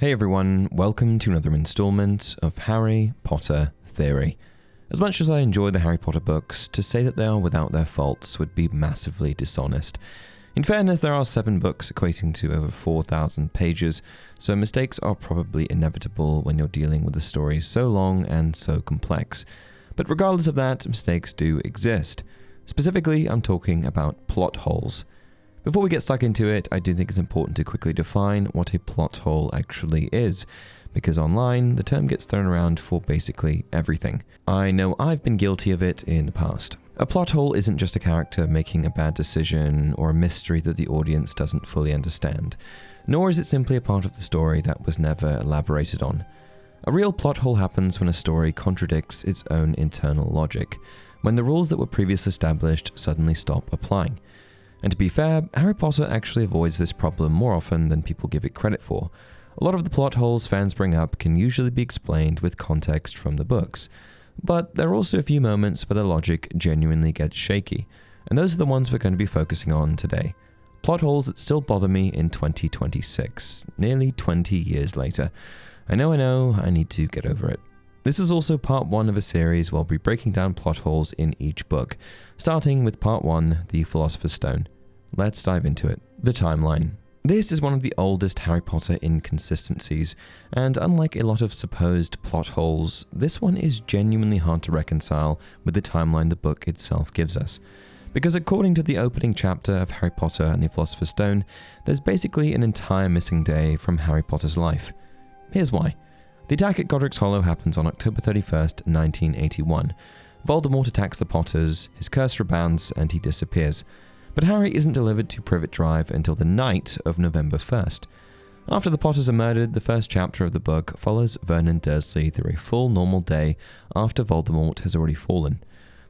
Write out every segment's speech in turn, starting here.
Hey everyone, welcome to another installment of Harry Potter Theory. As much as I enjoy the Harry Potter books, to say that they are without their faults would be massively dishonest. In fairness, there are 7 books equating to over 4,000 pages, so mistakes are probably inevitable when you're dealing with a story so long and so complex. But regardless of that, mistakes do exist. Specifically, I'm talking about plot holes. Before we get stuck into it, I do think it's important to quickly define what a plot hole actually is, because online, the term gets thrown around for basically everything. I know I've been guilty of it in the past. A plot hole isn't just a character making a bad decision or a mystery that the audience doesn't fully understand, nor is it simply a part of the story that was never elaborated on. A real plot hole happens when a story contradicts its own internal logic, when the rules that were previously established suddenly stop applying. And to be fair, Harry Potter actually avoids this problem more often than people give it credit for. A lot of the plot holes fans bring up can usually be explained with context from the books, but there are also a few moments where the logic genuinely gets shaky, and those are the ones we're going to be focusing on today. Plot holes that still bother me in 2026, nearly 20 years later. I know, I need to get over it. This is also part 1 of a series where I'll be breaking down plot holes in each book, starting with part 1, the Philosopher's Stone. Let's dive into it. The timeline. This is one of the oldest Harry Potter inconsistencies, and unlike a lot of supposed plot holes, this one is genuinely hard to reconcile with the timeline the book itself gives us. Because according to the opening chapter of Harry Potter and the Philosopher's Stone, there's basically an entire missing day from Harry Potter's life. Here's why. The attack at Godric's Hollow happens on October 31st, 1981. Voldemort attacks the Potters, his curse rebounds, and he disappears. But Harry isn't delivered to Privet Drive until the night of November 1st. After the Potters are murdered, the first chapter of the book follows Vernon Dursley through a full normal day after Voldemort has already fallen.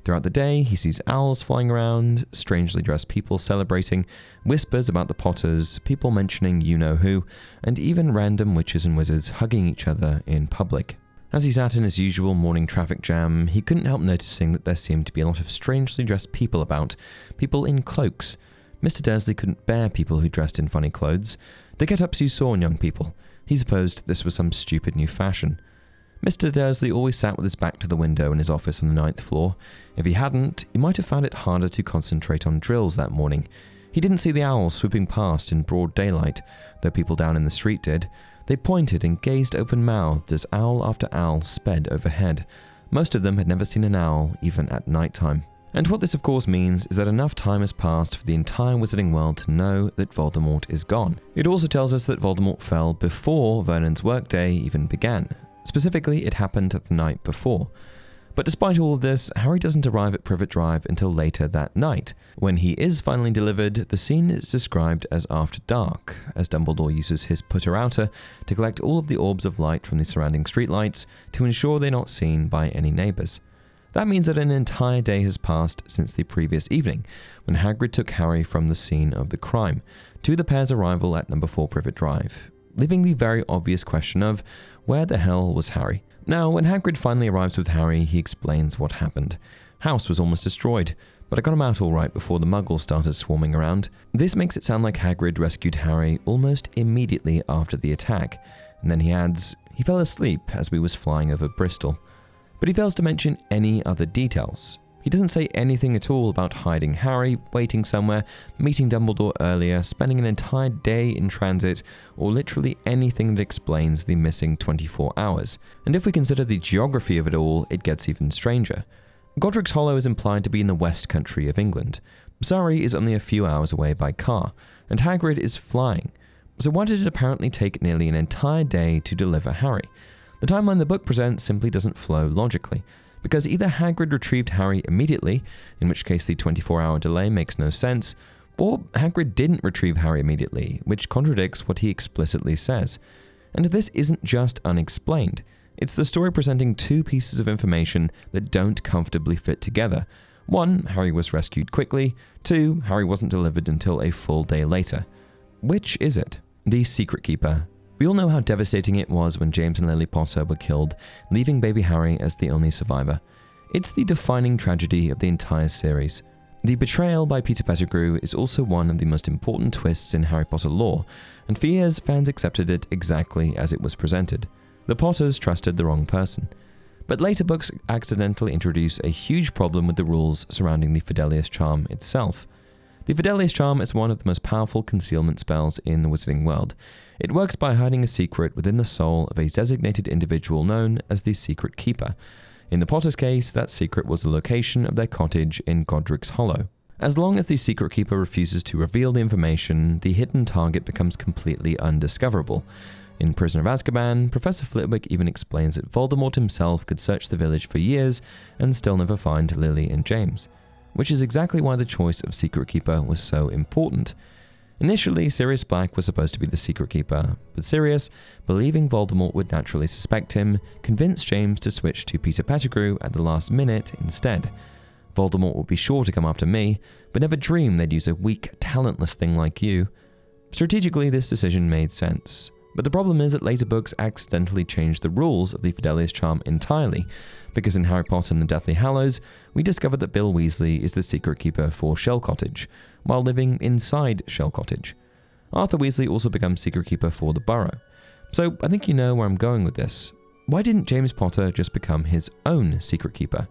Throughout the day, he sees owls flying around, strangely dressed people celebrating, whispers about the Potters, people mentioning you-know-who, and even random witches and wizards hugging each other in public. As he sat in his usual morning traffic jam, he couldn't help noticing that there seemed to be a lot of strangely dressed people about, people in cloaks. Mr. Dursley couldn't bear people who dressed in funny clothes. The get-ups you saw in young people. He supposed this was some stupid new fashion. Mr. Dursley always sat with his back to the window in his office on the 9th floor. If he hadn't, he might have found it harder to concentrate on drills that morning. He didn't see the owls swooping past in broad daylight, though people down in the street did. They pointed and gazed open-mouthed as owl after owl sped overhead. Most of them had never seen an owl, even at nighttime. And what this of course means is that enough time has passed for the entire wizarding world to know that Voldemort is gone. It also tells us that Voldemort fell before Vernon's workday even began. Specifically, it happened the night before. But despite all of this, Harry doesn't arrive at Privet Drive until later that night. When he is finally delivered, the scene is described as after dark, as Dumbledore uses his putter-outer to collect all of the orbs of light from the surrounding streetlights to ensure they're not seen by any neighbours. That means that an entire day has passed since the previous evening, when Hagrid took Harry from the scene of the crime, to the pair's arrival at number 4 Privet Drive, leaving the very obvious question of, where the hell was Harry? Now, when Hagrid finally arrives with Harry, he explains what happened. House was almost destroyed, but I got him out all right before the muggles started swarming around. This makes it sound like Hagrid rescued Harry almost immediately after the attack, and then he adds, he fell asleep as we was flying over Bristol. But he fails to mention any other details. He doesn't say anything at all about hiding Harry, waiting somewhere, meeting Dumbledore earlier, spending an entire day in transit, or literally anything that explains the missing 24 hours. And if we consider the geography of it all, it gets even stranger. Godric's Hollow is implied to be in the West Country of England. Surrey is only a few hours away by car, and Hagrid is flying. So why did it apparently take nearly an entire day to deliver Harry? The timeline the book presents simply doesn't flow logically, because either Hagrid retrieved Harry immediately, in which case the 24-hour delay makes no sense, or Hagrid didn't retrieve Harry immediately, which contradicts what he explicitly says. And this isn't just unexplained. It's the story presenting 2 pieces of information that don't comfortably fit together. 1, Harry was rescued quickly. 2, Harry wasn't delivered until a full day later. Which is it? The Secret Keeper. We all know how devastating it was when James and Lily Potter were killed, leaving baby Harry as the only survivor. It's the defining tragedy of the entire series. The betrayal by Peter Pettigrew is also one of the most important twists in Harry Potter lore, and for years fans accepted it exactly as it was presented. The Potters trusted the wrong person. But later books accidentally introduce a huge problem with the rules surrounding the Fidelius Charm itself. The Fidelius Charm is one of the most powerful concealment spells in the Wizarding world. It works by hiding a secret within the soul of a designated individual known as the Secret Keeper. In the Potters' case, that secret was the location of their cottage in Godric's Hollow. As long as the Secret Keeper refuses to reveal the information, the hidden target becomes completely undiscoverable. In Prisoner of Azkaban, Professor Flitwick even explains that Voldemort himself could search the village for years and still never find Lily and James, which is exactly why the choice of Secret Keeper was so important. Initially, Sirius Black was supposed to be the Secret Keeper, but Sirius, believing Voldemort would naturally suspect him, convinced James to switch to Peter Pettigrew at the last minute instead. Voldemort would be sure to come after me, but never dreamed they'd use a weak, talentless thing like you. Strategically, this decision made sense. But the problem is that later books accidentally changed the rules of the Fidelius Charm entirely, because in Harry Potter and the Deathly Hallows, we discovered that Bill Weasley is the Secret Keeper for Shell Cottage, while living inside Shell Cottage. Arthur Weasley also becomes Secret Keeper for the Burrow. So I think you know where I'm going with this. Why didn't James Potter just become his own Secret Keeper?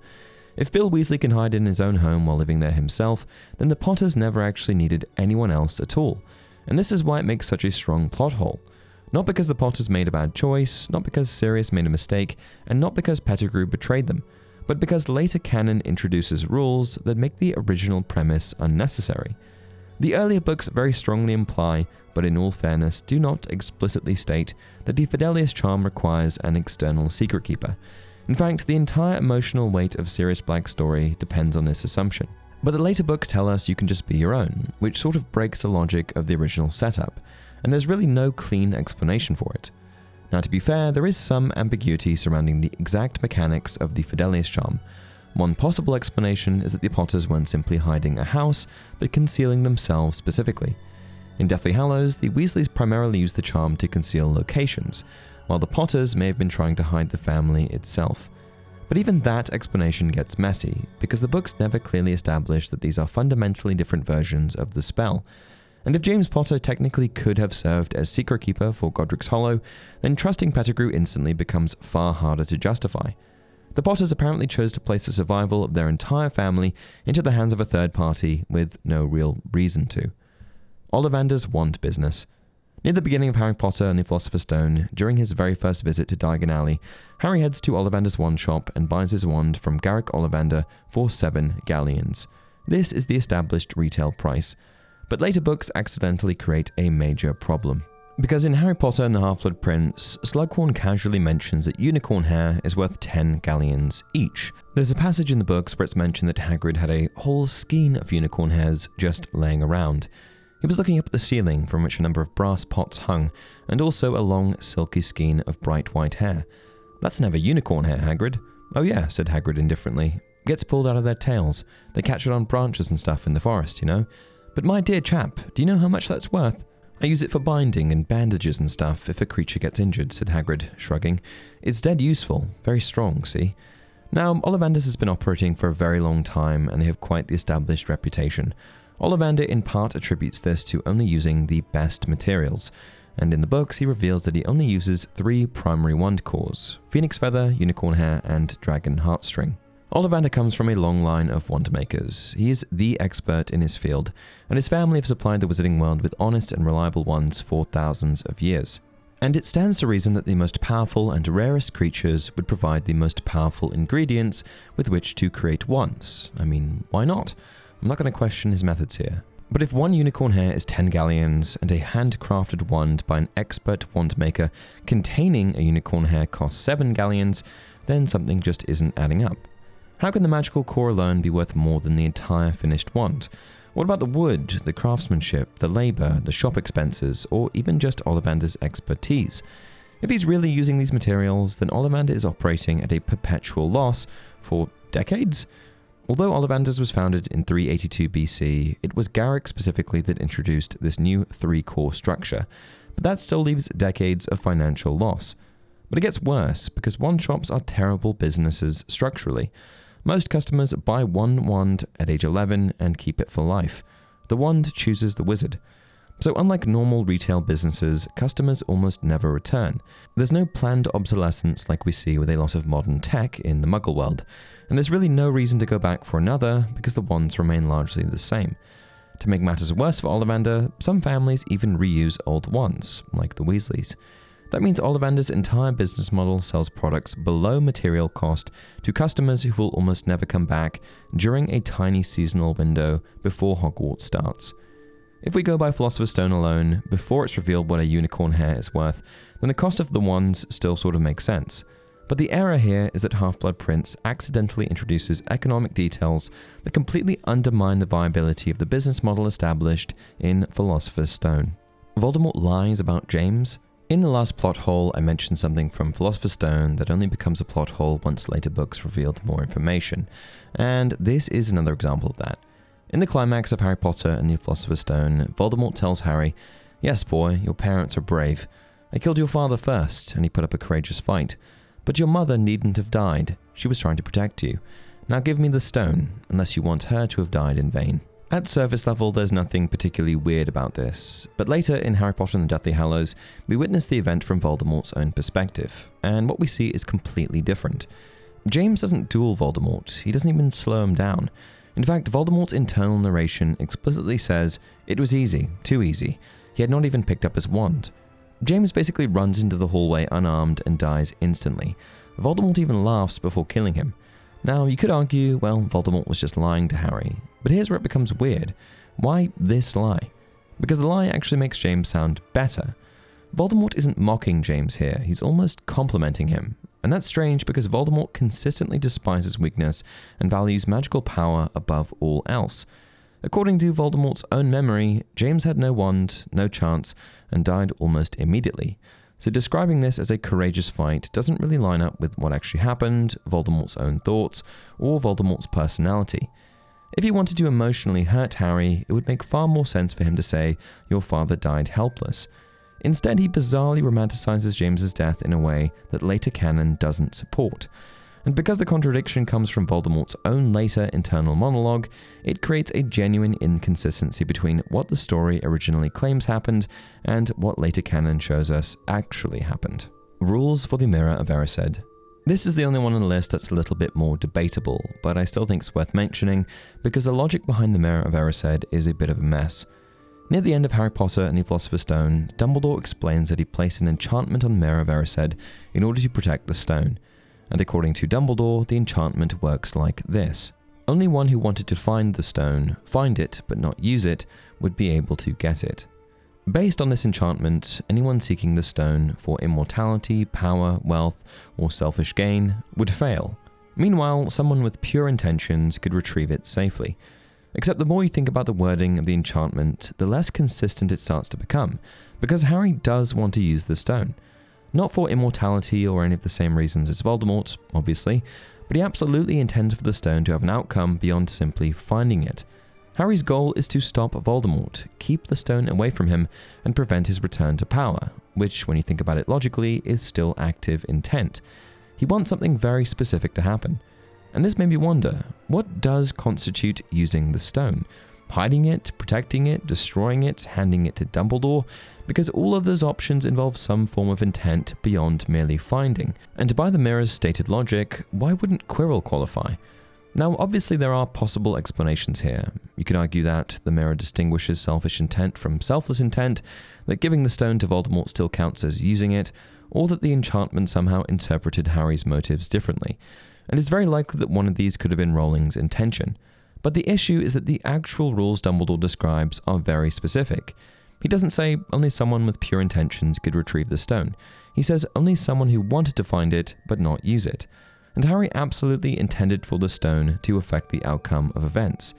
If Bill Weasley can hide in his own home while living there himself, then the Potters never actually needed anyone else at all. And this is why it makes such a strong plot hole. Not because the Potters made a bad choice, not because Sirius made a mistake, and not because Pettigrew betrayed them, but because later canon introduces rules that make the original premise unnecessary. The earlier books very strongly imply, but in all fairness do not explicitly state, that the Fidelius Charm requires an external Secret Keeper. In fact, the entire emotional weight of Sirius Black's story depends on this assumption. But the later books tell us you can just be your own, which sort of breaks the logic of the original setup, and there's really no clean explanation for it. Now, to be fair, there is some ambiguity surrounding the exact mechanics of the Fidelius Charm. One possible explanation is that the Potters weren't simply hiding a house, but concealing themselves specifically. In Deathly Hallows, the Weasleys primarily used the charm to conceal locations, while the Potters may have been trying to hide the family itself. But even that explanation gets messy, because the books never clearly establish that these are fundamentally different versions of the spell. And if James Potter technically could have served as Secret Keeper for Godric's Hollow, then trusting Pettigrew instantly becomes far harder to justify. The Potters apparently chose to place the survival of their entire family into the hands of a third party with no real reason to. Ollivander's wand business. Near the beginning of Harry Potter and the Philosopher's Stone, during his very first visit to Diagon Alley, Harry heads to Ollivander's wand shop and buys his wand from Garrick Ollivander for 7 galleons. This is the established retail price. But later books accidentally create a major problem. Because in Harry Potter and the Half-Blood Prince, Slughorn casually mentions that unicorn hair is worth 10 galleons each. There's a passage in the books where it's mentioned that Hagrid had a whole skein of unicorn hairs just laying around. He was looking up at the ceiling from which a number of brass pots hung, and also a long, silky skein of bright white hair. That's never unicorn hair, Hagrid. Oh yeah, said Hagrid indifferently. Gets pulled out of their tails. They catch it on branches and stuff in the forest, you know? But my dear chap, do you know how much that's worth? I use it for binding and bandages and stuff if a creature gets injured, said Hagrid, shrugging. It's dead useful, very strong, see? Now, Ollivander's has been operating for a very long time and they have quite the established reputation. Ollivander in part attributes this to only using the best materials, and in the books he reveals that he only uses 3 primary wand cores: phoenix feather, unicorn hair, and dragon heartstring. Ollivander comes from a long line of wand makers. He is the expert in his field, and his family have supplied the wizarding world with honest and reliable wands for thousands of years. And it stands to reason that the most powerful and rarest creatures would provide the most powerful ingredients with which to create wands. I mean, why not? I'm not going to question his methods here. But if 1 unicorn hair is 10 galleons, and a handcrafted wand by an expert wand maker containing a unicorn hair costs 7 galleons, then something just isn't adding up. How can the magical core alone be worth more than the entire finished wand? What about the wood, the craftsmanship, the labor, the shop expenses, or even just Ollivander's expertise? If he's really using these materials, then Ollivander is operating at a perpetual loss for decades? Although Ollivander's was founded in 382 BC, it was Garrick specifically that introduced this new 3-core structure, but that still leaves decades of financial loss. But it gets worse, because wand shops are terrible businesses structurally. Most customers buy one wand at age 11 and keep it for life. The wand chooses the wizard. So unlike normal retail businesses, customers almost never return. There's no planned obsolescence like we see with a lot of modern tech in the Muggle world, and there's really no reason to go back for another because the wands remain largely the same. To make matters worse for Ollivander, some families even reuse old wands, like the Weasleys. That means Ollivander's entire business model sells products below material cost to customers who will almost never come back during a tiny seasonal window before Hogwarts starts. If we go by Philosopher's Stone alone, before it's revealed what a unicorn hair is worth, then the cost of the wands still sort of makes sense. But the error here is that Half-Blood Prince accidentally introduces economic details that completely undermine the viability of the business model established in Philosopher's Stone. Voldemort lies about James. In the last plot hole, I mentioned something from Philosopher's Stone that only becomes a plot hole once later books revealed more information, and this is another example of that. In the climax of Harry Potter and the Philosopher's Stone, Voldemort tells Harry, "Yes, boy, your parents are brave. I killed your father first, and he put up a courageous fight. But your mother needn't have died. She was trying to protect you. Now give me the stone, unless you want her to have died in vain." At surface level, there's nothing particularly weird about this, but later in Harry Potter and the Deathly Hallows, we witness the event from Voldemort's own perspective, and what we see is completely different. James doesn't duel Voldemort, he doesn't even slow him down. In fact, Voldemort's internal narration explicitly says it was easy, too easy. He had not even picked up his wand. James basically runs into the hallway unarmed and dies instantly. Voldemort even laughs before killing him. Now, you could argue, well, Voldemort was just lying to Harry. But here's where it becomes weird. Why this lie? Because the lie actually makes James sound better. Voldemort isn't mocking James here, he's almost complimenting him. And that's strange because Voldemort consistently despises weakness and values magical power above all else. According to Voldemort's own memory, James had no wand, no chance, and died almost immediately. So describing this as a courageous fight doesn't really line up with what actually happened, Voldemort's own thoughts, or Voldemort's personality. If he wanted to emotionally hurt Harry, it would make far more sense for him to say, "Your father died helpless." Instead, he bizarrely romanticizes James's death in a way that later canon doesn't support. And because the contradiction comes from Voldemort's own later internal monologue, it creates a genuine inconsistency between what the story originally claims happened and what later canon shows us actually happened. Rules for the Mirror of Erised. This is the only one on the list that's a little bit more debatable, but I still think it's worth mentioning because the logic behind the Mirror of Erised is a bit of a mess. Near the end of Harry Potter and the Philosopher's Stone, Dumbledore explains that he placed an enchantment on the Mirror of Erised in order to protect the stone. And according to Dumbledore, the enchantment works like this. Only one who wanted to find the stone, find it but not use it, would be able to get it. Based on this enchantment, anyone seeking the stone for immortality, power, wealth, or selfish gain would fail. Meanwhile, someone with pure intentions could retrieve it safely. Except the more you think about the wording of the enchantment, the less consistent it starts to become, because Harry does want to use the stone. Not for immortality or any of the same reasons as Voldemort, obviously, but he absolutely intends for the stone to have an outcome beyond simply finding it. Harry's goal is to stop Voldemort, keep the stone away from him, and prevent his return to power, which, when you think about it logically, is still active intent. He wants something very specific to happen. And this made me wonder, what does constitute using the stone? Hiding it, protecting it, destroying it, handing it to Dumbledore? Because all of those options involve some form of intent beyond merely finding. And by the Mirror's stated logic, why wouldn't Quirrell qualify? Now, obviously there are possible explanations here. You could argue that the Mirror distinguishes selfish intent from selfless intent, that giving the stone to Voldemort still counts as using it, or that the enchantment somehow interpreted Harry's motives differently. And it's very likely that one of these could have been Rowling's intention. But the issue is that the actual rules Dumbledore describes are very specific. He doesn't say only someone with pure intentions could retrieve the stone. He says only someone who wanted to find it but not use it. And Harry absolutely intended for the stone to affect the outcome of events.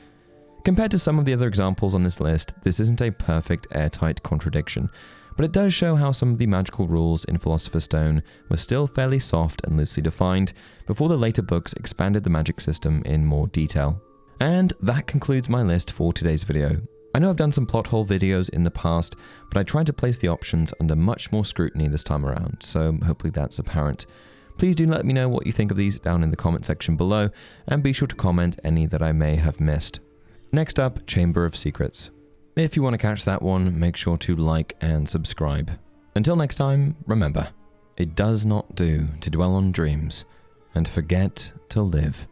Compared to some of the other examples on this list, this isn't a perfect airtight contradiction, but it does show how some of the magical rules in Philosopher's Stone were still fairly soft and loosely defined before the later books expanded the magic system in more detail. And that concludes my list for today's video. I know I've done some plot hole videos in the past, but I tried to place the options under much more scrutiny this time around, so hopefully that's apparent. Please do let me know what you think of these down in the comment section below, and be sure to comment any that I may have missed. Next up, Chamber of Secrets. If you want to catch that one, make sure to like and subscribe. Until next time, remember, it does not do to dwell on dreams and forget to live.